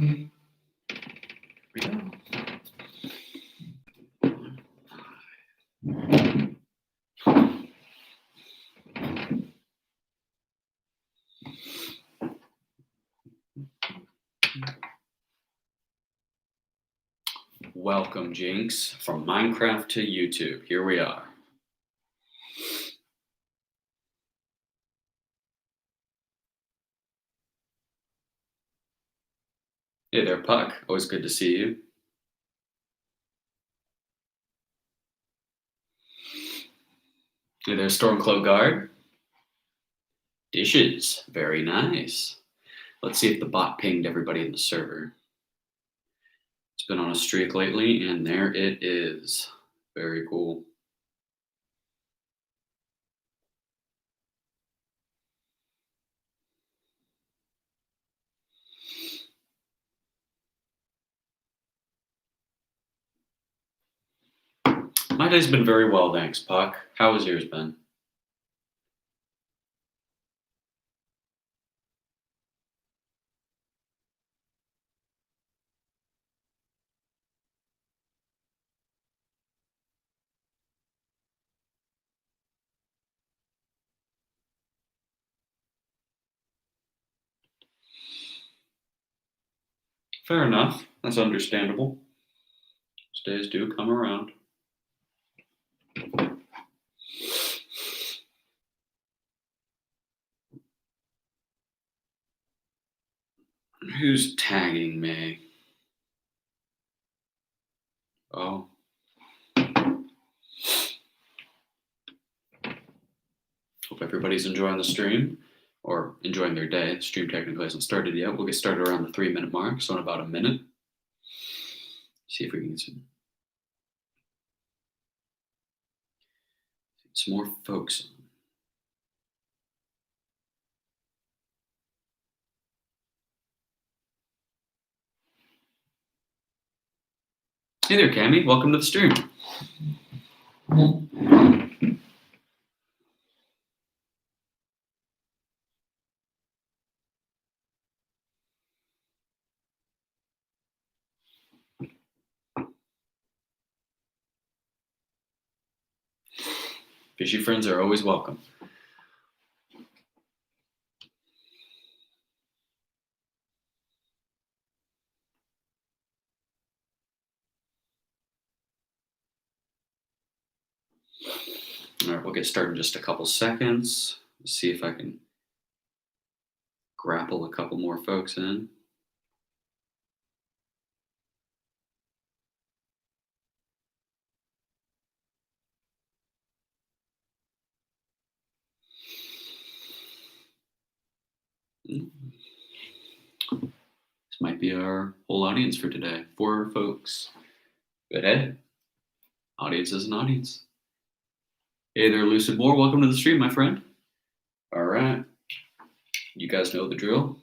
Here we go. Welcome, Jinx, from Minecraft to YouTube. Here we are. Hey there, Puck. Always good to see you. Hey there, Stormcloak Guard. Dishes. Very nice. Let's see if the bot pinged everybody in the server. It's been on a streak lately, and there it is. Very cool. My day's been very well, thanks, Puck. How has yours been? Fair enough. That's understandable. Those days do come around. Who's tagging me? Oh. Hope everybody's enjoying the stream or enjoying their day. The stream technically hasn't started yet. We'll get started around the 3-minute mark, so in about a minute. See if we can get some more folks on. Hey there, Cammy. Welcome to the stream. Fishy friends are always welcome. All right, we'll get started in just a couple seconds. Let's see if I can grapple a couple more folks in. This might be our whole audience for today. 4 folks. But hey, audience is an audience. Hey there, Lucid Moore. Welcome to the stream, my friend. All right. You guys know the drill.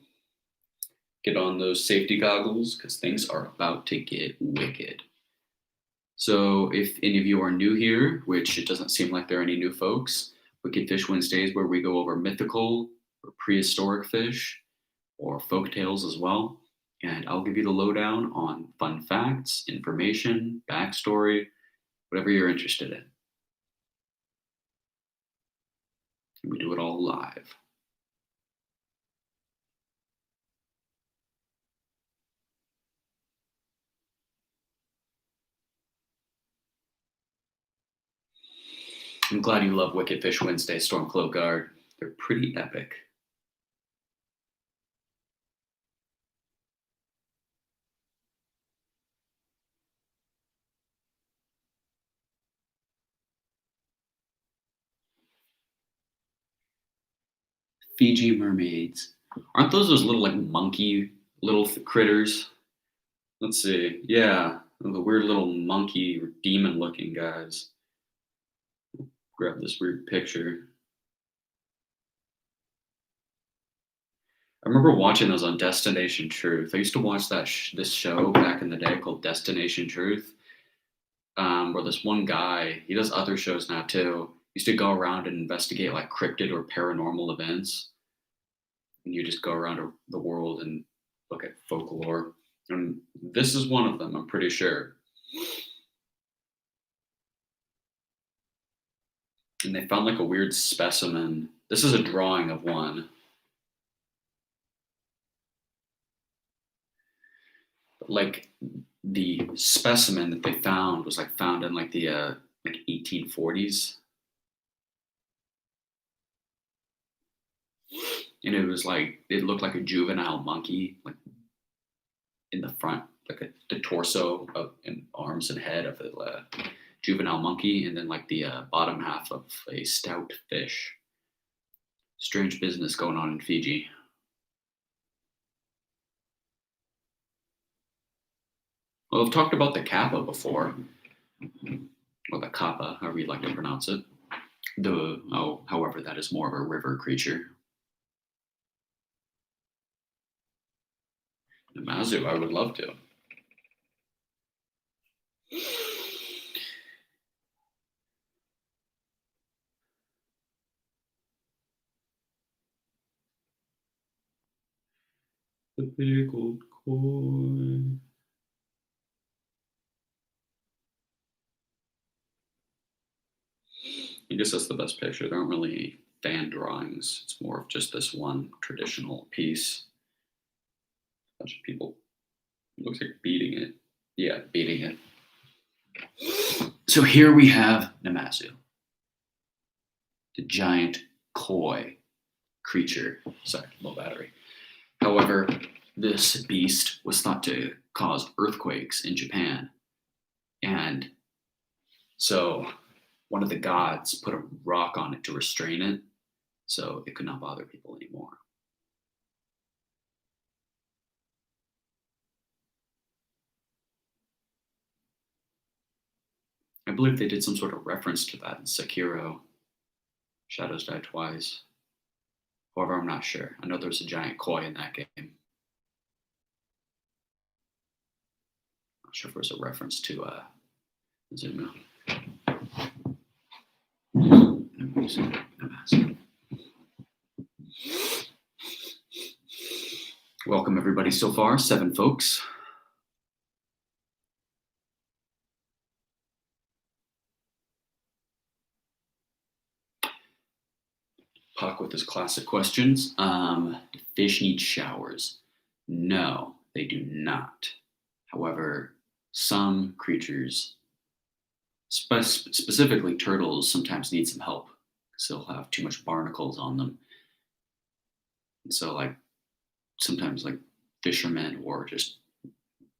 Get on those safety goggles because things are about to get wicked. So if any of you are new here, which it doesn't seem like there are any new folks, Wicked Fish Wednesdays where we go over mythical or prehistoric fish or folk tales as well. And I'll give you the lowdown on fun facts, information, backstory, whatever you're interested in. And we do it all live. I'm glad you love Wicked Fish Wednesday, Stormcloak Guard. They're pretty epic. Fiji mermaids. Aren't those little like monkey little critters? Let's see. Yeah, the weird little monkey or demon looking guys. Grab this weird picture. I remember watching those on Destination Truth. I used to watch that this show back in the day called Destination Truth, where this one guy, he does other shows now too, used to go around and investigate like cryptid or paranormal events. And you just go around the world and look at folklore. And this is one of them, I'm pretty sure. And they found like a weird specimen. This is a drawing of one. But like the specimen that they found was like found in like the like 1840s. And it was like it looked like a juvenile monkey, like in the front, like the torso of, and arms and head of a juvenile monkey, and then like the bottom half of a stout fish. Strange business going on in Fiji. Well, I've talked about the kappa before, or the kappa, however you like to pronounce it. However, that is more of a river creature. Namazu, I would love to. The pickled koi. I guess that's the best picture. There aren't really fan drawings. It's more of just this one traditional piece. A bunch of people. It looks like beating it. Yeah, beating it. So here we have Namazu, the giant koi creature. Sorry, low battery. However, this beast was thought to cause earthquakes in Japan. And so one of the gods put a rock on it to restrain it so it could not bother people anymore. I believe they did some sort of reference to that in Sekiro. Shadows Die Twice. However, I'm not sure. I know there's a giant koi in that game. Not sure if there's a reference to Zuma. Welcome everybody so far, 7 folks. Puck with his classic questions. Fish need showers. No, they do not. However, some creatures, specifically turtles, sometimes need some help because they'll have too much barnacles on them. And so, like, sometimes, like, fishermen or just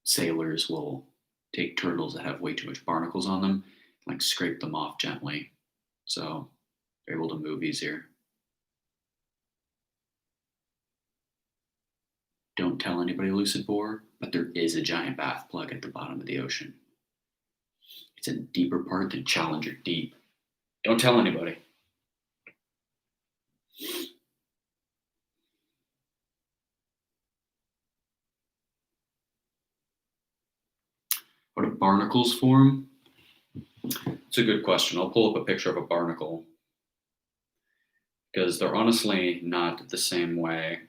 sailors will take turtles that have way too much barnacles on them, like, scrape them off gently. So they're able to move easier. Don't tell anybody, Lucid Boar, but there is a giant bath plug at the bottom of the ocean. It's a deeper part than Challenger Deep. Don't tell anybody. What do barnacles form? It's a good question. I'll pull up a picture of a barnacle because they're honestly not the same way,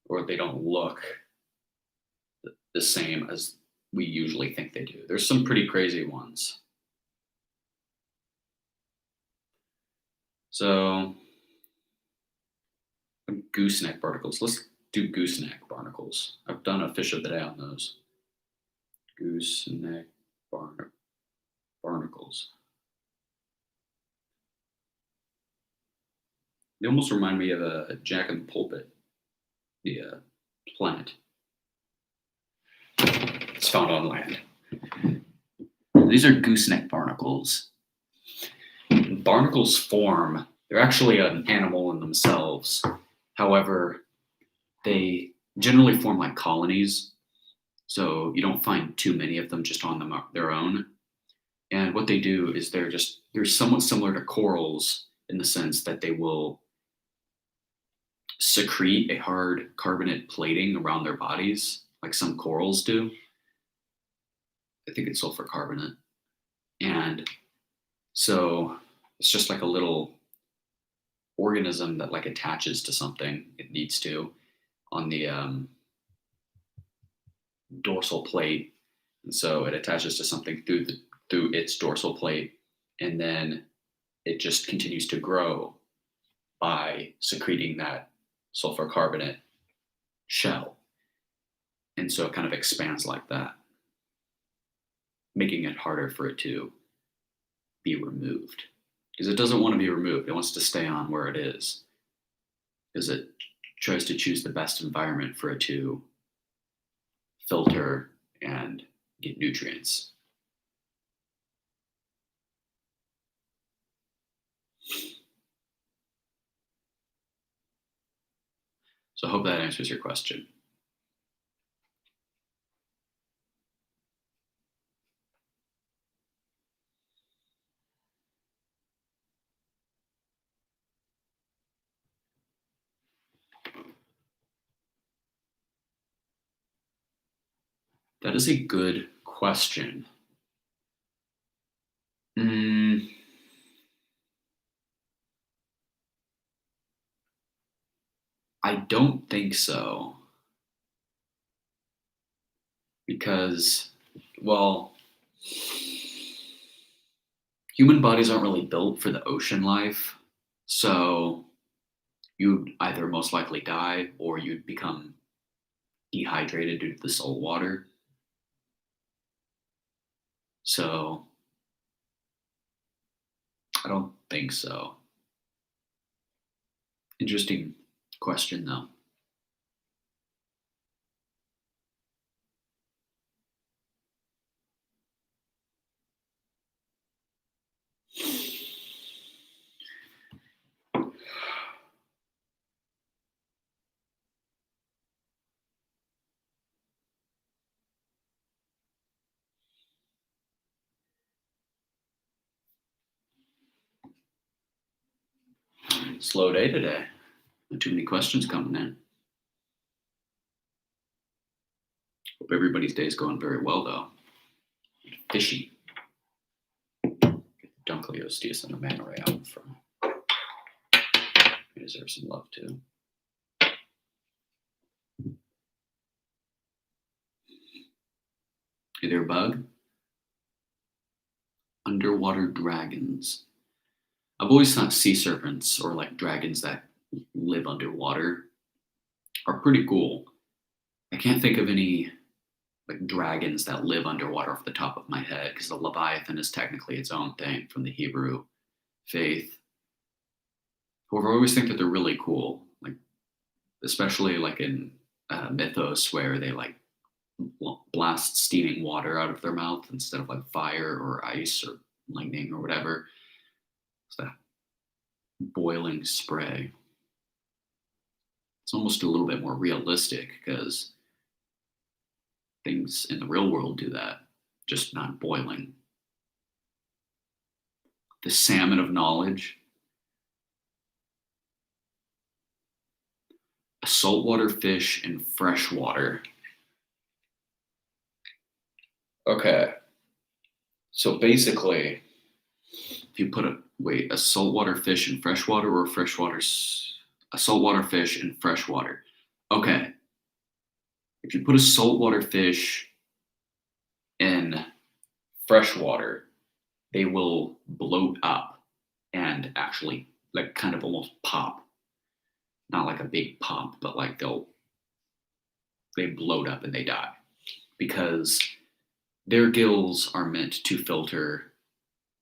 or they don't look the same as we usually think they do. There's some pretty crazy ones. So, gooseneck barnacles. Let's do gooseneck barnacles. I've done a fish of the day on those. Gooseneck barnacles. They almost remind me of a Jack in the Pulpit, the plant. It's found on land. These are gooseneck barnacles. Barnacles form, they're actually an animal in themselves. However, they generally form like colonies. So you don't find too many of them just on their own. And what they do is they're somewhat similar to corals in the sense that they will secrete a hard carbonate plating around their bodies, like some corals do. I think it's sulfur carbonate. And so it's just like a little organism that like attaches to something it needs to on the dorsal plate, and so it attaches to something through its dorsal plate, and then it just continues to grow by secreting that sulfur carbonate shell, and so it kind of expands like that, making it harder for it to be removed because it doesn't want to be removed. It wants to stay on where it is because it tries to choose the best environment for it to filter and get nutrients. So I hope that answers your question. That is a good question. Mm, I don't think so because, well, human bodies aren't really built for the ocean life. So you'd either most likely die or you'd become dehydrated due to the salt water. So I don't think so. Interesting question, though. Slow day today. Not too many questions coming in. Hope everybody's day is going very well, though. Fishy. Dunkleo's decent a man ray out from. He deserves some love, too. Hey there, bug. Underwater dragons. I've always thought sea serpents or like dragons that live underwater are pretty cool. I can't think of any like dragons that live underwater off the top of my head because the Leviathan is technically its own thing from the Hebrew faith. However, I always think that they're really cool, like especially like in mythos where they like blast steaming water out of their mouth instead of like fire or ice or lightning or whatever. It's that boiling spray. It's almost a little bit more realistic because things in the real world do that, just not boiling. The salmon of knowledge. A saltwater fish and freshwater. Okay. So basically, if you put a saltwater fish in freshwater or a saltwater fish in freshwater. Okay. If you put a saltwater fish in freshwater, they will bloat up and actually like kind of almost pop. Not like a big pop, but like they bloat up and they die because their gills are meant to filter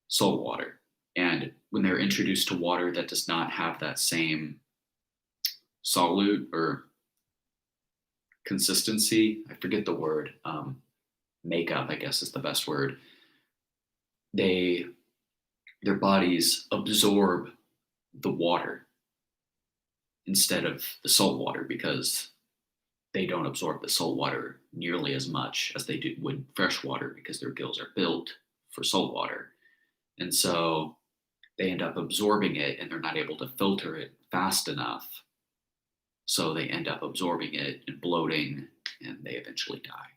salt water. And when they're introduced to water that does not have that same solute or consistency, I forget the word, makeup, I guess is the best word. Their bodies absorb the water instead of the salt water because they don't absorb the salt water nearly as much as they would fresh water because their gills are built for salt water. And so they end up absorbing it and they're not able to filter it fast enough. So they end up absorbing it and bloating and they eventually die.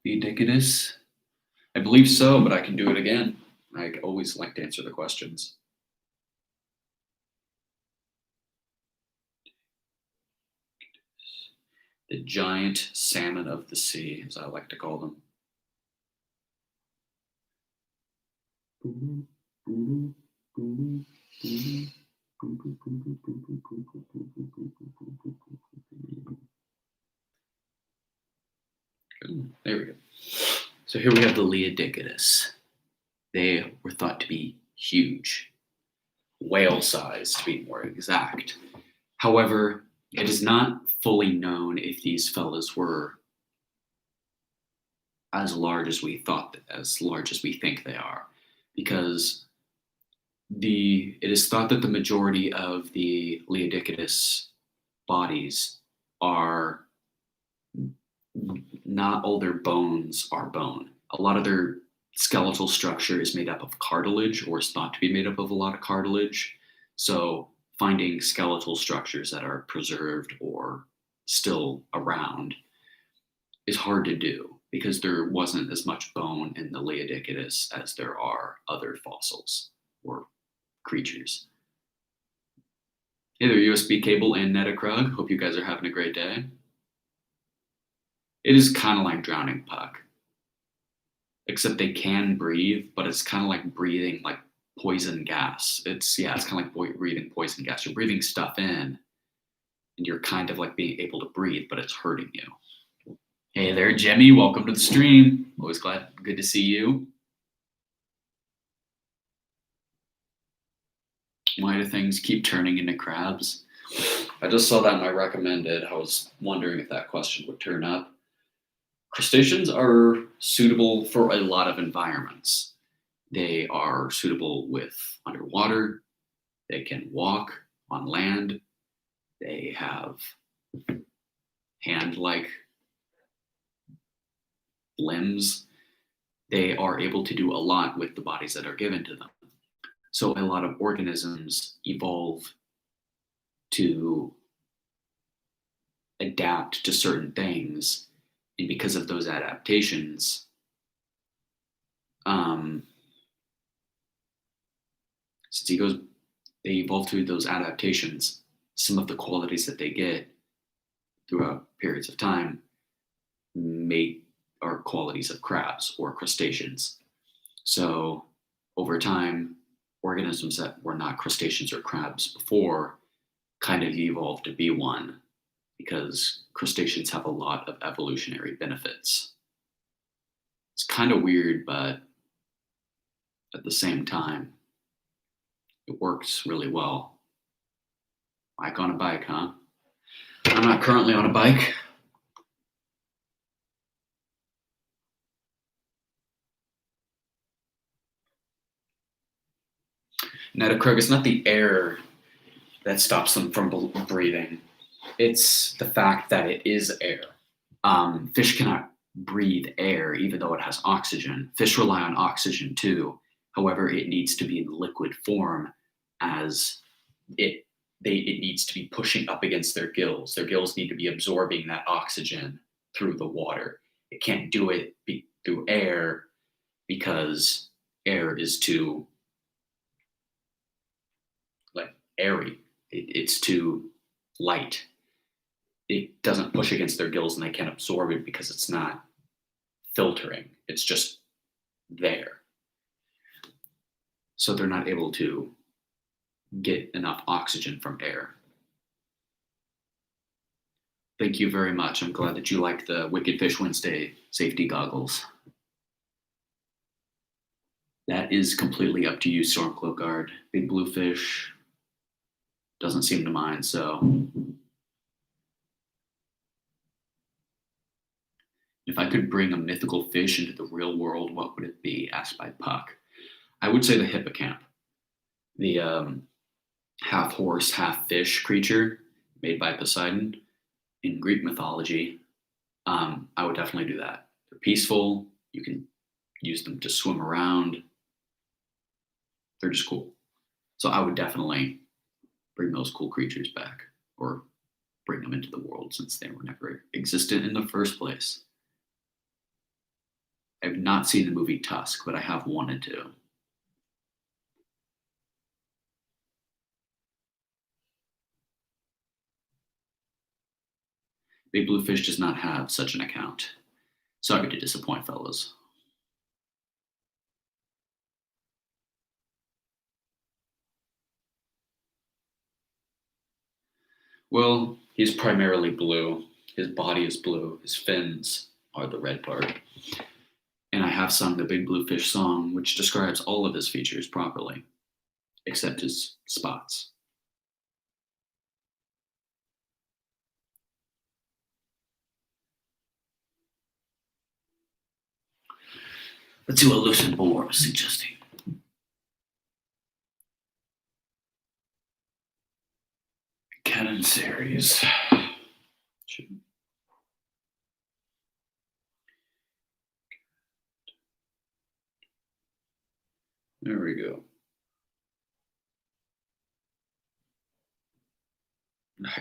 The Ubiquitous? I believe so, but I can do it again. I always like to answer the questions. The giant salmon of the sea, as I like to call them. There we go. So here we have the Leodicodus. They were thought to be huge, whale-sized to be more exact. However, it is not fully known if these fellas were as large as we think they are, because it is thought that the majority of the Leodicodus bodies are not all their bones are bone. A lot of their skeletal structure is made up of cartilage, or is thought to be made up of a lot of cartilage. So finding skeletal structures that are preserved or still around is hard to do, because there wasn't as much bone in the Leodicodus as there are other fossils or creatures. Hey there, USB Cable and Netakrug. Hope you guys are having a great day. It is kind of like drowning Puck, except they can breathe, but it's kind of like breathing like poison gas. It's kind of like breathing poison gas. You're breathing stuff in, and you're kind of like being able to breathe, but it's hurting you. Hey there, Jimmy. Welcome to the stream. Always good to see you. Why do things keep turning into crabs? I just saw that in my recommended. I was wondering if that question would turn up. Crustaceans are suitable for a lot of environments. They are suitable with underwater. They can walk on land. They have hand-like limbs. They are able to do a lot with the bodies that are given to them. So a lot of organisms evolve to adapt to certain things, and because of those adaptations, they evolve through those adaptations. Some of the qualities that they get throughout periods of time are qualities of crabs or crustaceans. So over time, organisms that were not crustaceans or crabs before kind of evolved to be one, because crustaceans have a lot of evolutionary benefits. It's kind of weird, but at the same time, it works really well. Mike on a bike, huh? I'm not currently on a bike. Netakrug, it's not the air that stops them from breathing. It's the fact that it is air. Fish cannot breathe air, even though it has oxygen. Fish rely on oxygen too. However, it needs to be in liquid form, as it needs to be pushing up against their gills. Their gills need to be absorbing that oxygen through the water. It can't do it through air, because air is too airy. It's too light. It doesn't push against their gills, and they can't absorb it because it's not filtering. It's just there. So they're not able to get enough oxygen from air. Thank you very much. I'm glad that you like the Wicked Fish Wednesday safety goggles. That is completely up to you, Stormcloak Guard. Big Blue Fish doesn't seem to mind, so. If I could bring a mythical fish into the real world, what would it be? Asked by Puck. I would say the hippocamp, the half horse, half fish creature made by Poseidon in Greek mythology. I would definitely do that. They're peaceful. You can use them to swim around. They're just cool. So I would definitely bring those cool creatures back, or bring them into the world, since they were never existent in the first place. I've not seen the movie Tusk, but I have wanted to. Big Blue Fish does not have such an account. Sorry to disappoint, fellas. Well, he's primarily blue. His body is blue. His fins are the red part. And I have sung the Big Blue Fish song, which describes all of his features properly, except his spots. Let's see what Lucid Boar was suggesting. Canon series. There we go.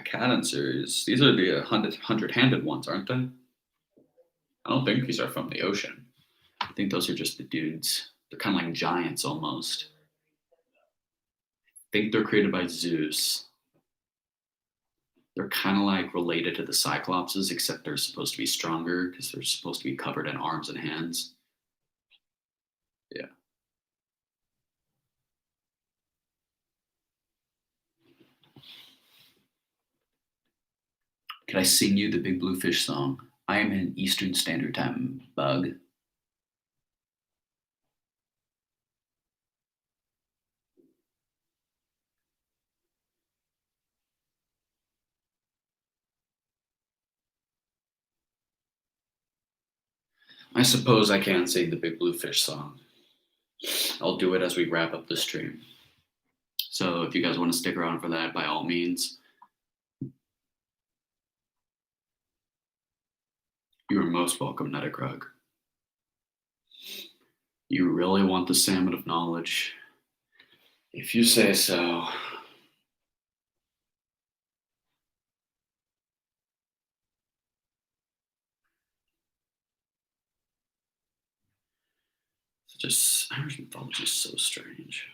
Canon series. These are the hundred-handed ones, aren't they? I don't think these are from the ocean. I think those are just the dudes. They're kind of like giants almost. I think they're created by Zeus. They're kind of like related to the Cyclopses, except they're supposed to be stronger because they're supposed to be covered in arms and hands. Yeah. Can I sing you the Big Blue Fish song? I am in Eastern Standard Time, bug. I suppose I can sing the Big Blue Fish song. I'll do it as we wrap up the stream. So if you guys want to stick around for that, by all means. You are most welcome, Netakrug. You really want the salmon of knowledge? If you say so. Just Irish mythology is so strange.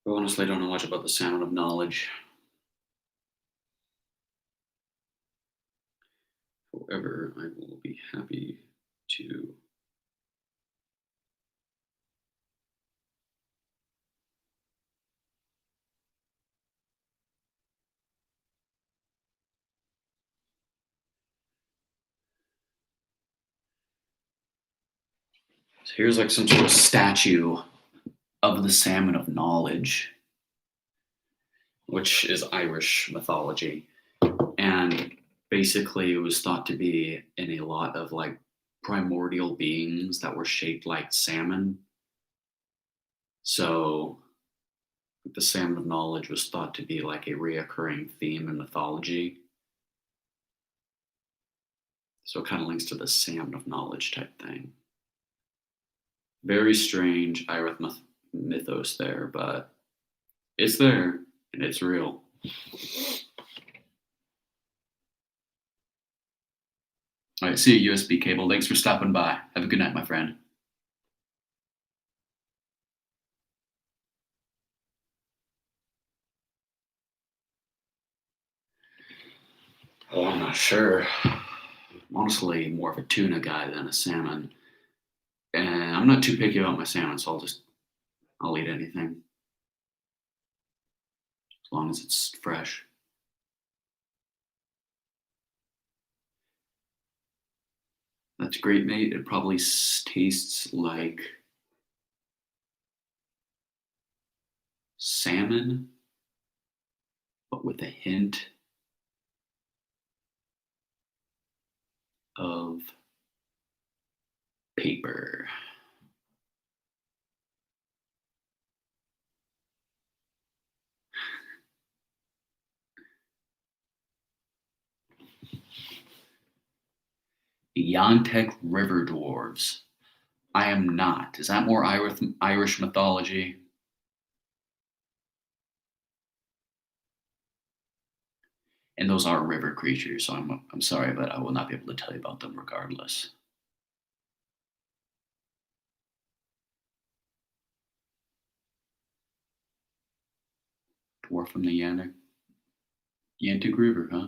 I honestly don't know much about the salmon of knowledge. However, I will be happy to. So here's like some sort of statue of the salmon of knowledge, which is Irish mythology. And basically, it was thought to be in a lot of like primordial beings that were shaped like salmon. So the salmon of knowledge was thought to be like a reoccurring theme in mythology. So it kind of links to the salmon of knowledge type thing. Very strange Irish mythos there, but it's there and it's real. All right, see you, USB cable. Thanks for stopping by. Have a good night, my friend. Oh, I'm not sure. I'm honestly more of a tuna guy than a salmon. And I'm not too picky about my salmon, so I'll eat anything. As long as it's fresh. That's great, mate. It probably tastes like salmon, but with a hint of paper. Yontech River Dwarves. I am not. Is that more Irish mythology? And those are river creatures, so I'm sorry, but I will not be able to tell you about them regardless. Dwarf from the Yantic River, huh?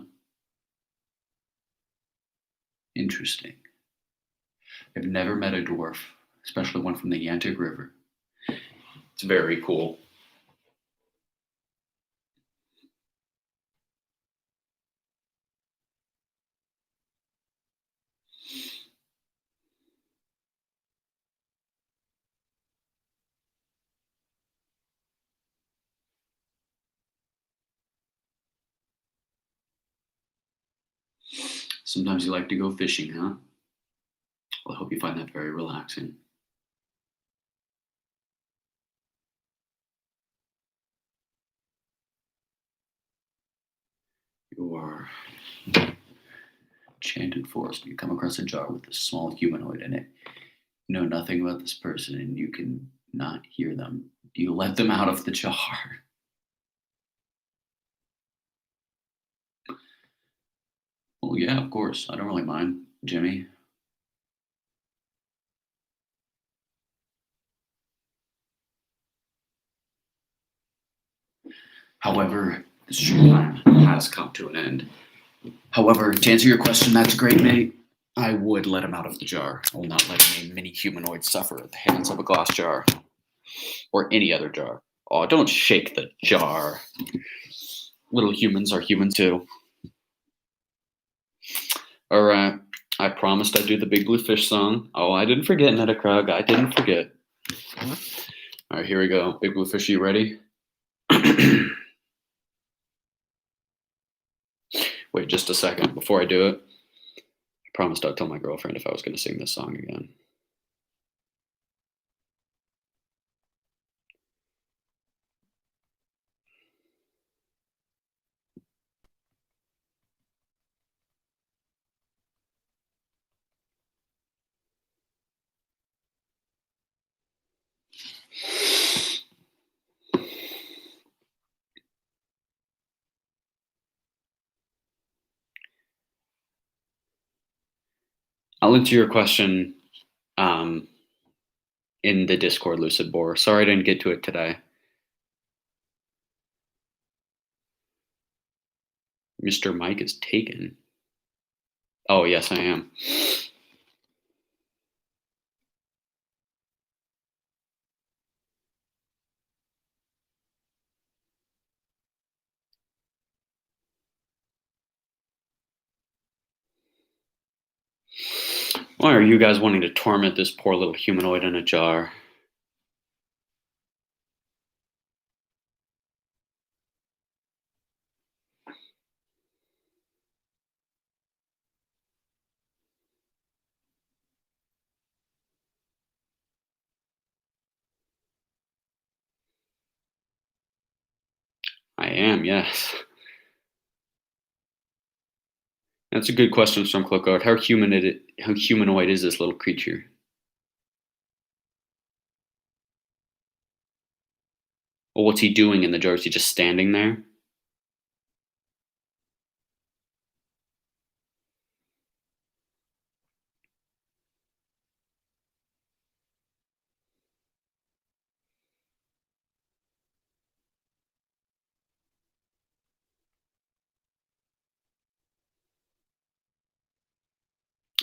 Interesting. I've never met a dwarf, especially one from the Yantic River. It's very cool. Sometimes you like to go fishing, huh? Well, I hope you find that very relaxing. You are enchanted forest. You come across a jar with a small humanoid in it. You know nothing about this person and you can not hear them. Do you let them out of the jar? Well, yeah, of course. I don't really mind, Jimmy. However, the stream time has come to an end. However, to answer your question, that's great, mate. I would let him out of the jar. I will not let any mini humanoid suffer at the hands of a glass jar or any other jar. Oh, don't shake the jar. Little humans are human too. All right. I promised I'd do the Big Blue Fish song. Oh, I didn't forget, Netakrug. I didn't forget. All right, here we go. Big Blue Fish, you ready? Wait just a second before I do it. I promised I'd tell my girlfriend if I was going to sing this song again. I'll answer your question um, in the Discord, Lucid Boar. Sorry I didn't get to it today. Mr. Mike is taken. Oh, yes, I am. Why are you guys wanting to torment this poor little humanoid in a jar? I am, yes. That's a good question, Stormcloak. How humanoid is this little creature? Well, what's he doing in the jar? Is he just standing there?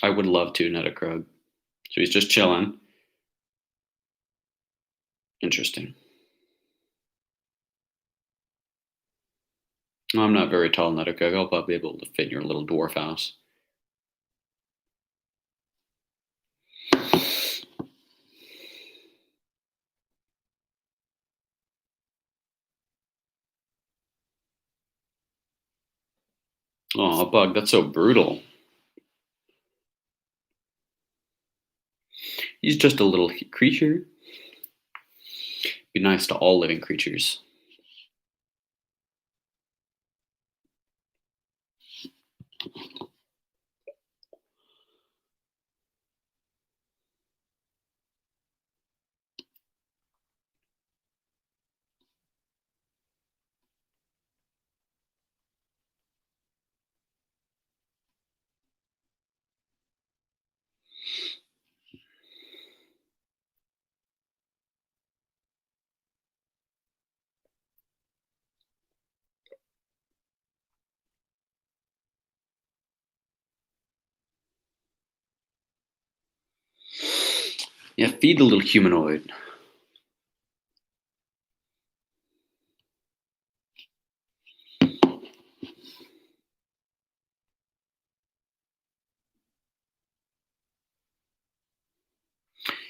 I would love to, Netakrug. So he's just chilling. Interesting. Well, I'm not very tall, Netakrug. I'll probably be able to fit in your little dwarf house. Oh, Bug, that's so brutal. He's just a little creature. Be nice to all living creatures. Yeah, feed the little humanoid.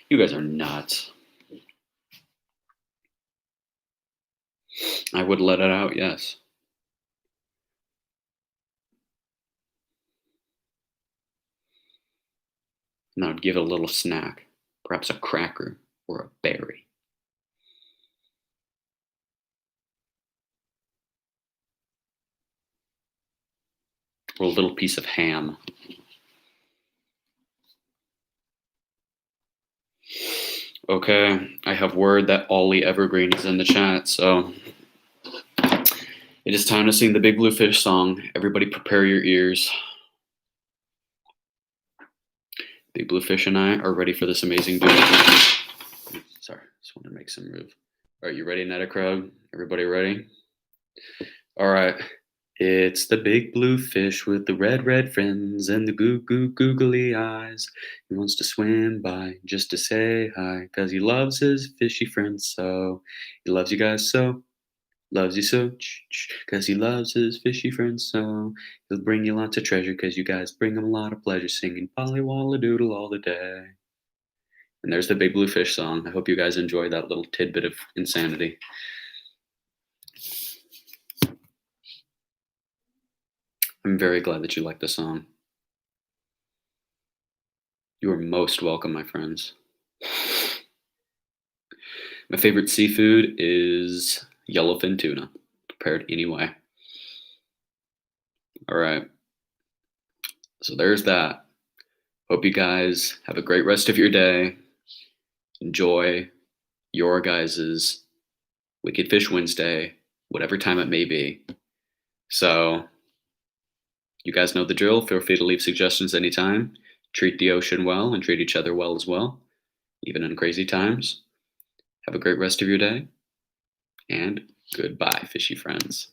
You guys are nuts. I would let it out, yes. And I would give it a little snack, perhaps a cracker or a berry. Or a little piece of ham. Okay, I have word that Ollie Evergreen is in the chat, so it is time to sing the Big Blue Fish song. Everybody prepare your ears. Big Blue Fish and I are ready for this amazing duo. Sorry, just want to make some move. All right, you ready, Netta Crowd? Everybody ready? All right. It's the big blue fish with the red, red fins and the googly eyes. He wants to swim by just to say hi, 'cause he loves his fishy friends so. He loves you guys so, loves you so, 'cause he loves his fishy friends so. He'll bring you lots of treasure, 'cause you guys bring him a lot of pleasure, singing Polly Walla Doodle all the day. And there's the big blue fish song. I hope you guys enjoy that little tidbit of insanity. I'm very glad that you like the song. You are most welcome, my friends. My favorite seafood is yellowfin tuna, prepared anyway. All right. So there's that. Hope you guys have a great rest of your day. Enjoy your guys's Wicked Fish Wednesday, whatever time it may be. So you guys know the drill. Feel free to leave suggestions anytime. Treat the ocean well and treat each other well as well, even in crazy times. Have a great rest of your day, and goodbye, fishy friends.